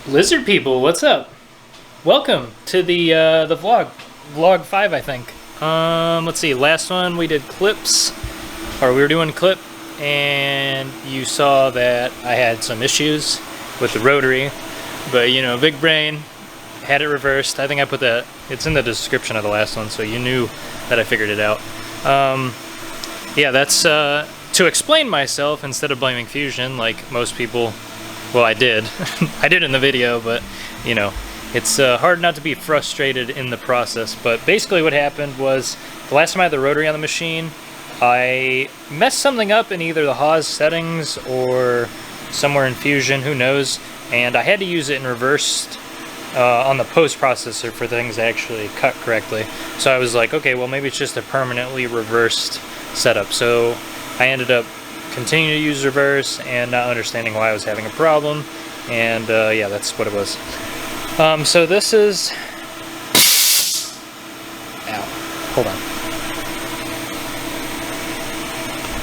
Lizard people, what's up? Welcome to the vlog 5, I think. Let's see. Last one we did clips, or we were doing clip, and you saw that I had some issues with the rotary, but you know, big brain had it reversed. I think I put that. It's in the description of the last one, so you knew that I figured it out. Yeah, that's to explain myself instead of blaming Fusion like most people. Well, I did. I did in the video, but, you know, it's hard not to be frustrated in the process. But basically what happened was, the last time I had the rotary on the machine, I messed something up in either the Haas settings or somewhere in Fusion, who knows, and I had to use it in reversed on the post processor for things to actually cut correctly. So I was like, okay, well maybe it's just a permanently reversed setup. So I ended up continuing to use reverse and not understanding why I was having a problem, and yeah, that's what it was. So this is, ow, hold on,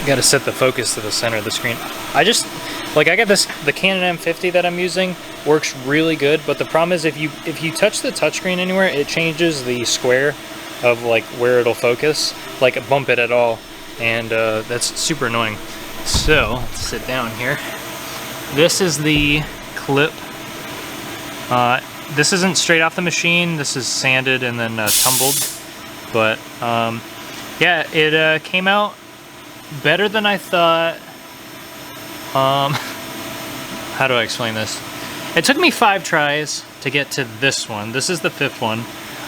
gotta set the focus to the center of the screen. I got this, the Canon M50 that I'm using works really good, but the problem is if you touch the touchscreen anywhere, it changes the square of like where it'll focus, like bump it at all, and that's super annoying. So, let's sit down here. This is the clip. This isn't straight off the machine. This is sanded and then tumbled. But, yeah, it came out better than I thought. How do I explain this? It took me 5 tries to get to this one. This is the 5th one.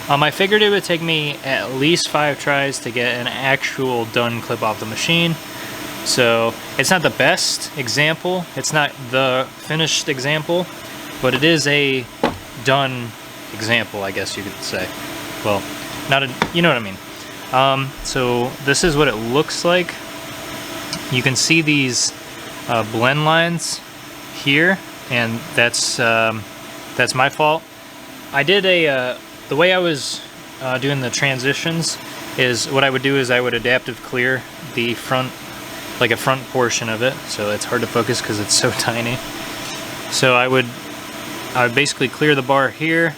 I figured it would take me at least 5 tries to get an actual done clip off the machine. So it's not the best example, it's not the finished example, but it is a done example, I guess you could say. Well, not a, you know what I mean. So this is what it looks like. You can see these blend lines here, and that's my fault. I did the way I was doing the transitions is what I would do is I would adaptive clear the front, like a front portion of it, so it's hard to focus because it's so tiny. So I would basically clear the bar here,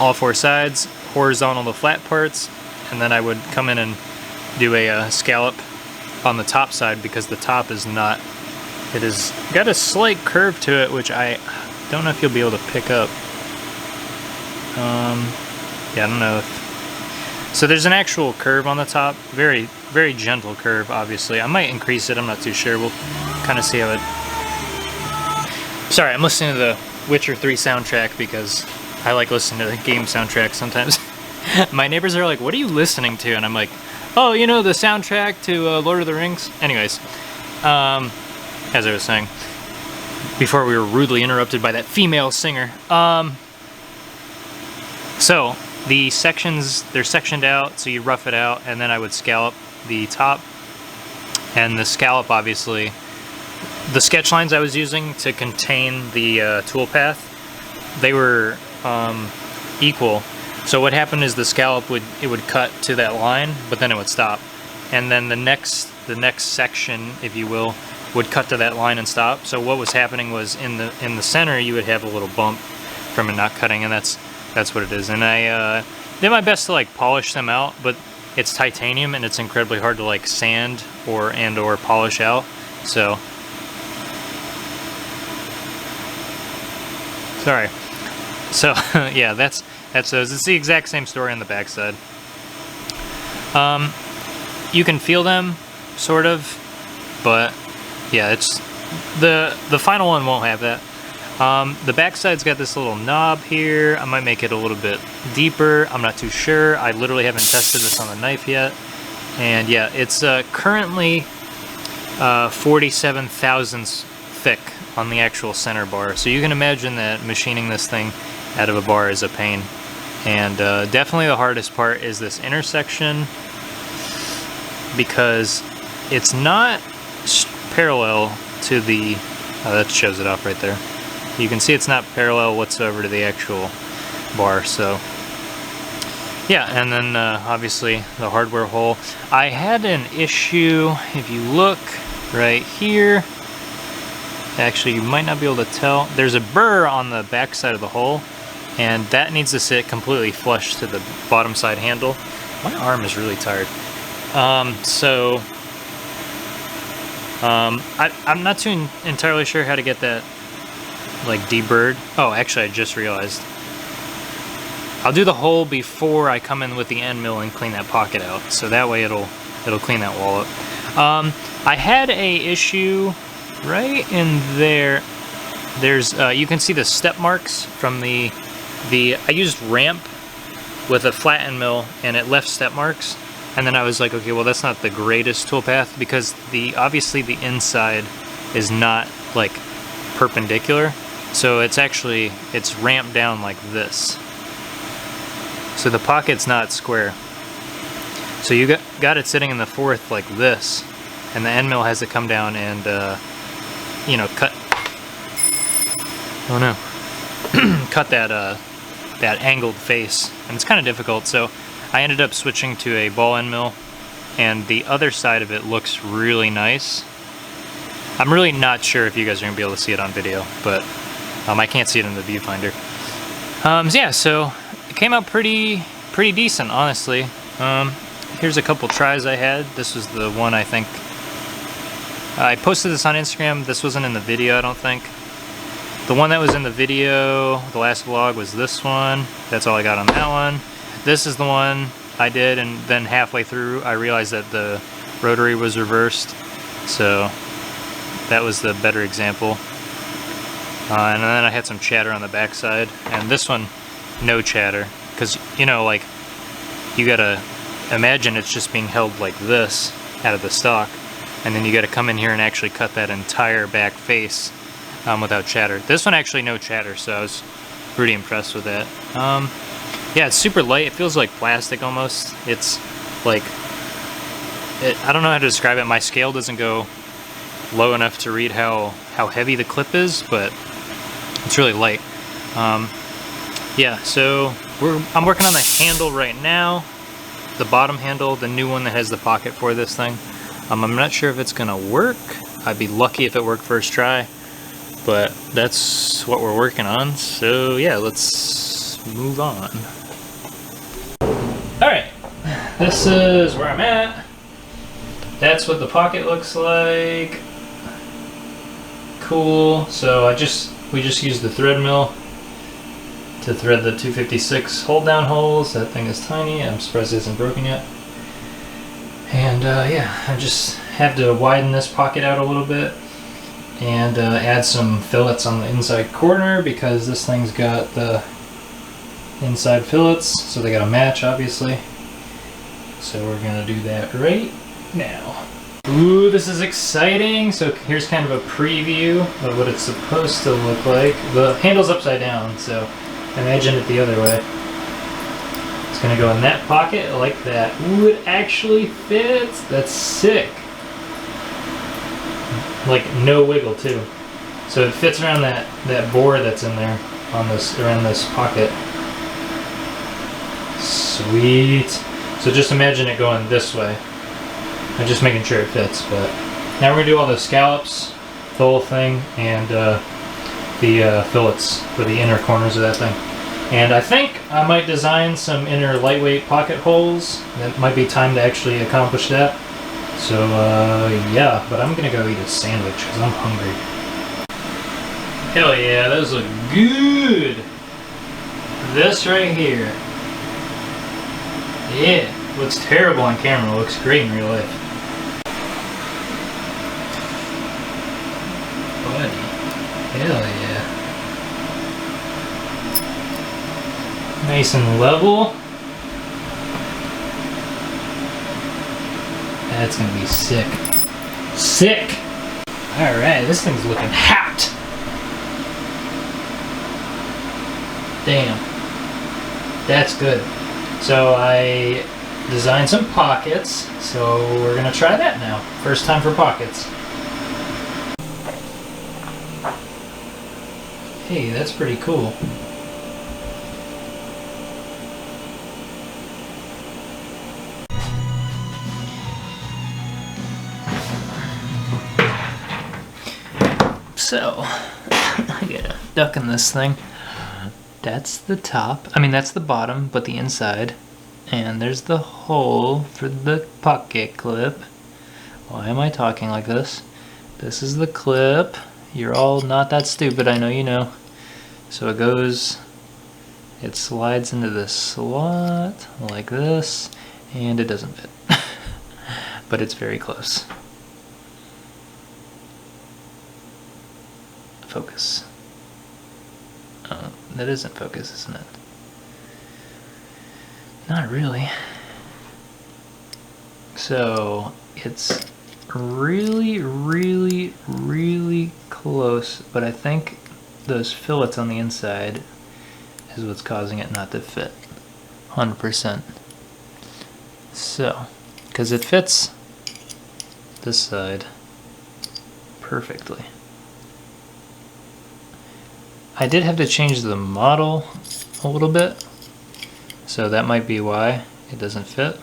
all 4 sides, horizontal the flat parts, and then I would come in and do a scallop on the top side, because the top is not, it has got a slight curve to it, which I don't know if you'll be able to pick up. Yeah, I don't know if, so there's an actual curve on the top, very, very gentle curve, obviously. I might increase it, I'm not too sure. We'll kind of see how it... Sorry, I'm listening to the Witcher 3 soundtrack because I like listening to the game soundtrack sometimes. My neighbors are like, what are you listening to? And I'm like, oh, you know, the soundtrack to Lord of the Rings? Anyways, as I was saying, before we were rudely interrupted by that female singer. So, the sections, they're sectioned out, so you rough it out, and then I would scallop the top. And the scallop, obviously, the sketch lines I was using to contain the tool path, they were equal. So what happened is the scallop would cut to that line, but then it would stop. And then the next section, if you will, would cut to that line and stop. So what was happening was in the center you would have a little bump from it not cutting, and that's what it is. And I did my best to like polish them out, but it's titanium and it's incredibly hard to like sand or polish out. So sorry. So yeah, that's those. It's the exact same story on the backside. You can feel them, sort of, but yeah, it's the final one won't have that. The backside's got this little knob here. I might make it a little bit deeper. I'm not too sure. I literally haven't tested this on the knife yet. And yeah, it's currently 47 thousandths thick on the actual center bar. So you can imagine that machining this thing out of a bar is a pain. And definitely the hardest part is this intersection, because it's not parallel to the, that shows it off right there. You can see it's not parallel whatsoever to the actual bar, so yeah. And then obviously the hardware hole. I had an issue, if you look right here, Actually, you might not be able to tell. There's a burr on the back side of the hole, and that needs to sit completely flush to the bottom side handle. My arm is really tired. I'm not too entirely sure how to get that like deburred. Oh, actually, I just realized. I'll do the hole before I come in with the end mill and clean that pocket out, so that way it'll clean that wall up. I had a issue right in there. There's you can see the step marks from the I used ramp with a flat end mill and it left step marks, and then I was like, okay, well that's not the greatest toolpath because obviously the inside is not like perpendicular, so it's ramped down like this. So the pocket's not square. So you got it sitting in the fourth like this, and the end mill has to come down and, you know, cut. Oh no, cut that angled face, and it's kind of difficult. So I ended up switching to a ball end mill, and the other side of it looks really nice. I'm really not sure if you guys are gonna be able to see it on video, but I can't see it in the viewfinder. Yeah, so it came out pretty decent, honestly. Here's a couple tries I had. This was the one I think I posted this on Instagram. This wasn't in the video, I don't think. The one that was in the video, the last vlog, was this one. That's all I got on that one. This is the one I did, and then halfway through I realized that the rotary was reversed, so that was the better example. And then I had some chatter on the backside, and this one, no chatter, because, you know, like, you gotta imagine it's just being held like this out of the stock, and then you gotta come in here and actually cut that entire back face without chatter. This one actually no chatter, so I was pretty impressed with that. Yeah, it's super light. It feels like plastic almost. It's like, I don't know how to describe it. My scale doesn't go low enough to read how heavy the clip is, but it's really light. Yeah, so I'm working on the handle right now. The bottom handle, the new one that has the pocket for this thing. I'm not sure if it's gonna work. I'd be lucky if it worked first try, but that's what we're working on. So yeah, let's move on. All right, this is where I'm at. That's what the pocket looks like. Cool. So we just used the thread mill to thread the 256 hold down holes. That thing is tiny. I'm surprised it isn't broken yet. And yeah, I just have to widen this pocket out a little bit and add some fillets on the inside corner because this thing's got the inside fillets, so they gotta match, obviously. So we're gonna do that right now. Ooh, this is exciting. So here's kind of a preview of what it's supposed to look like. The handle's upside down, so imagine it the other way. It's gonna go in that pocket like that. Ooh, it actually fits. That's sick. Like no wiggle too. So it fits around that bore that's in there on around this pocket. Sweet. So just imagine it going this way. I'm just making sure it fits, but now we're gonna do all the scallops, the whole thing, and the fillets for the inner corners of that thing. And I think I might design some inner lightweight pocket holes. That might be time to actually accomplish that. So yeah, but I'm gonna go eat a sandwich because I'm hungry. Hell yeah, those look good. This right here. Yeah, looks terrible on camera, looks great in real life. Buddy, hell yeah. Nice and level. That's gonna be sick. Sick! Alright, this thing's looking hot! Damn. That's good. So I designed some pockets, so we're gonna try that now. First time for pockets. Hey, that's pretty cool. So, I gotta duck in this thing. That's the top, that's the bottom, but the inside. And there's the hole for the pocket clip. Why am I talking like this? This is the clip. You're all not that stupid, I know you know. So it slides into this slot like this, and it doesn't fit. But it's very close. Focus. That isn't focus, isn't it? Not really. So it's really, really, really close, but I think those fillets on the inside is what's causing it not to fit 100%. So, because it fits this side perfectly. I did have to change the model a little bit, so that might be why it doesn't fit.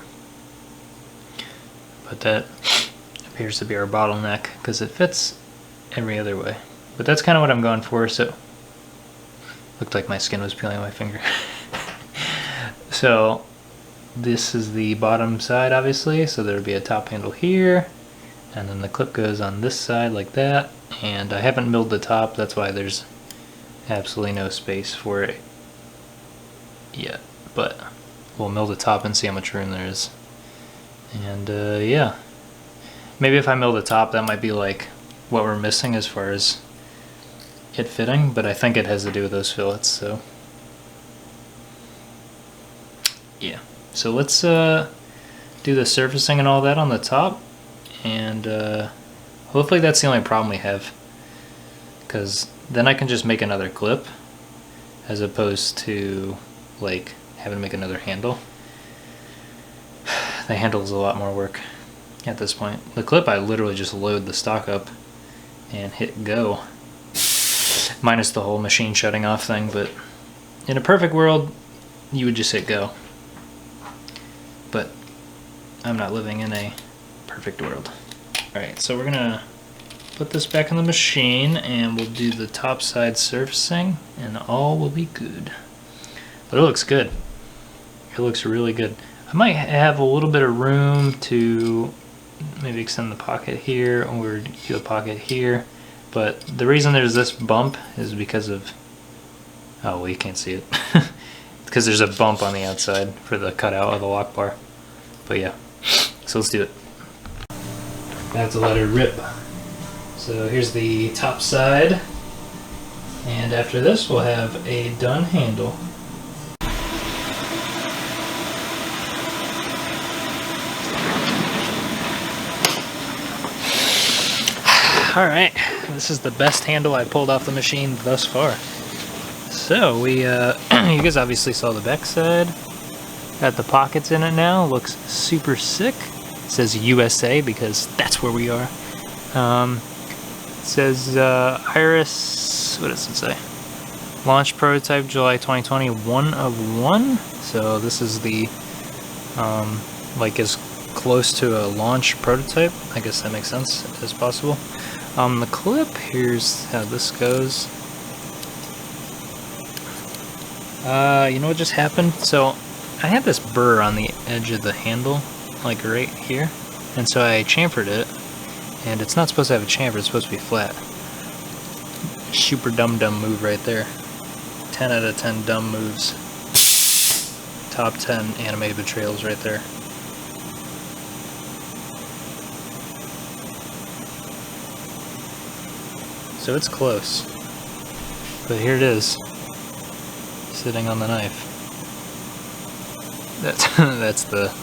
But that appears to be our bottleneck because it fits every other way. But that's kind of what I'm going for, so looked like my skin was peeling my finger. So this is the bottom side, obviously, so there would be a top handle here, and then the clip goes on this side like that, and I haven't milled the top, that's why there's absolutely no space for it yet, but we'll mill the top and see how much room there is. And yeah, maybe if I mill the top, that might be like what we're missing as far as it fitting, but I think it has to do with those fillets. So yeah, so let's do the surfacing and all that on the top, and hopefully that's the only problem we have, because then I can just make another clip as opposed to like having to make another handle. The handle is a lot more work at this point. The clip, I literally just load the stock up and hit go, minus the whole machine shutting off thing. But in a perfect world, you would just hit go. But I'm not living in a perfect world. Alright, so we're gonna put this back in the machine and we'll do the top side surfacing and all will be good. But it looks good. It looks really good. I might have a little bit of room to maybe extend the pocket here or do a pocket here, but the reason there's this bump is because of, oh well, you can't see it. It's because there's a bump on the outside for the cutout of the lock bar. But yeah, so let's do it. I have to let her rip. So here's the top side, and after this we'll have a done handle. Alright, this is the best handle I pulled off the machine thus far. So we, you guys obviously saw the back side. Got the pockets in it now, looks super sick. It says USA because that's where we are. It says Iris, what does it say? Launch prototype July 2020, 1 of 1. So this is the, like as close to a launch prototype, I guess that makes sense, as possible. The clip, here's how this goes. You know what just happened? So I had this burr on the edge of the handle, like right here, and so I chamfered it, and it's not supposed to have a chamfer, it's supposed to be flat. Super dumb move right there. 10 out of 10 dumb moves. Top 10 animated betrayals right there. So it's close, but here it is, sitting on the knife. That's the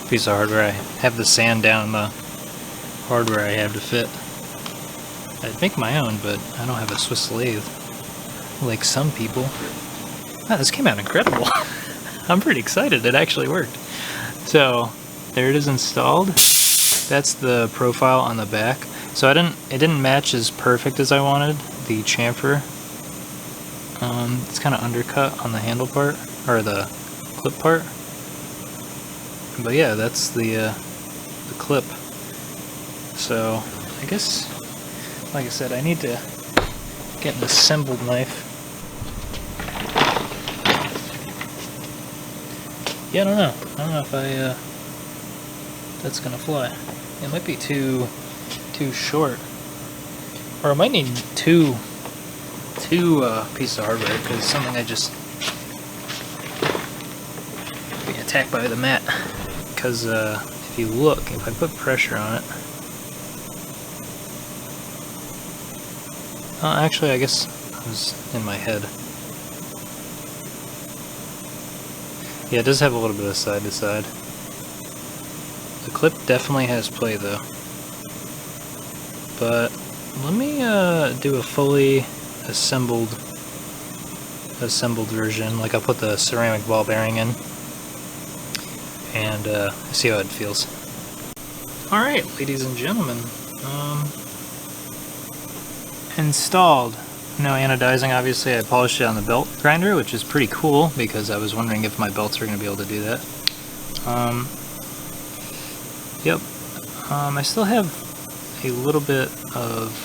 piece of hardware. I have the sand down the hardware I have to fit. I'd make my own, but I don't have a Swiss lathe like some people. Wow, this came out incredible. I'm pretty excited. It actually worked. So there it is installed. That's the profile on the back. So it didn't match as perfect as I wanted, the chamfer. It's kind of undercut on the handle part, or the clip part. But yeah, that's the clip. So I guess, like I said, I need to get an assembled knife. Yeah, I don't know. I don't know if that's gonna fly. It might be too short, or I might need two pieces of hardware because it's something I just being attacked by the mat. Because if you look, if I put pressure on it, actually, I guess it was in my head. Yeah, it does have a little bit of side to side. The clip definitely has play though. But let me do a fully assembled version. Like I'll put the ceramic ball bearing in and see how it feels. Alright, ladies and gentlemen. Installed. No anodizing, obviously. I polished it on the belt grinder, which is pretty cool because I was wondering if my belts were going to be able to do that. Yep. I still have a little bit of,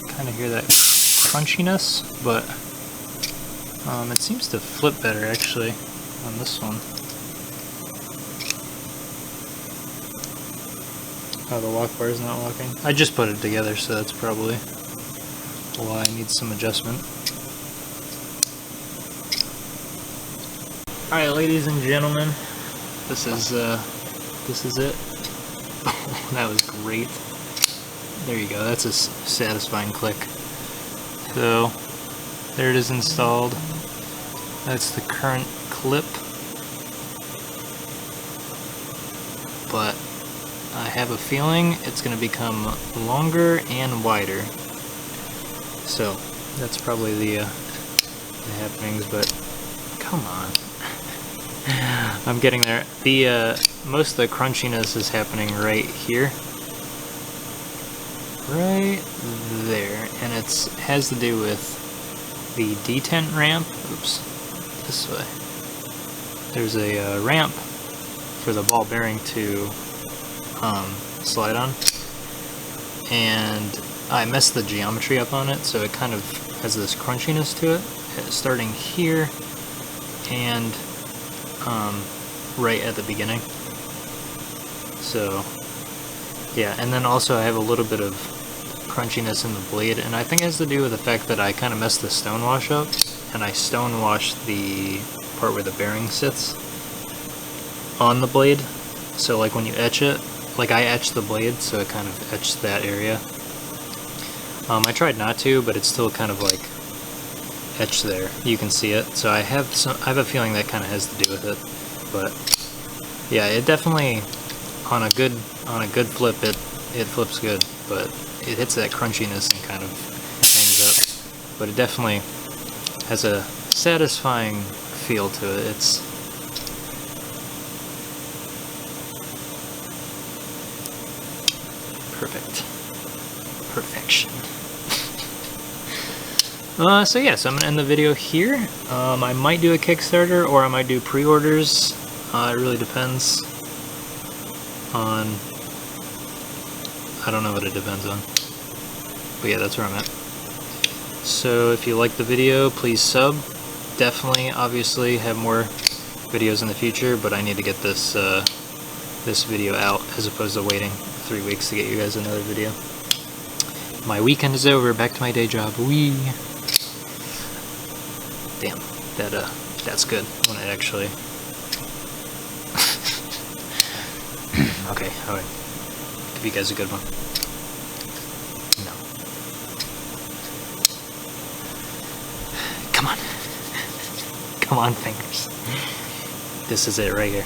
kind of hear that crunchiness, but it seems to flip better actually on this one. Oh, the lock bar is not locking. I just put it together, so that's probably why I need some adjustment. Alright, ladies and gentlemen, this is it. That was great. There you go, that's a satisfying click. So, there it is installed. That's the current clip. But I have a feeling it's going to become longer and wider. So, that's probably the happenings, but come on. I'm getting there. The most of the crunchiness is happening right here. Right there. And it has to do with the detent ramp. Oops. This way. There's a ramp for the ball bearing to slide on. And I messed the geometry up on it, so it kind of has this crunchiness to it, starting here and right at the beginning. So yeah, and then also I have a little bit of crunchiness in the blade, and I think it has to do with the fact that I kind of messed the stonewash up, and I stonewashed the part where the bearing sits on the blade. So like when you etch it, like I etched the blade, so it kind of etched that area. I tried not to, but it's still kind of like etched there. You can see it. So I have a feeling that kind of has to do with it. But yeah, it definitely on a good flip it flips good, but it hits that crunchiness and kind of hangs up. But it definitely has a satisfying feel to it. It's perfect. Perfection. So yeah, so I'm going to end the video here. I might do a Kickstarter or I might do pre-orders. It really depends on... I don't know what it depends on. But yeah, that's where I'm at. So if you like the video, please sub. Definitely, obviously, have more videos in the future, but I need to get this this video out as opposed to waiting 3 weeks to get you guys another video. My weekend is over, back to my day job. Wee. Damn, that's good when it actually. Okay, alright. Give you guys a good one. No. Come on. Come on, fingers. This is it right here.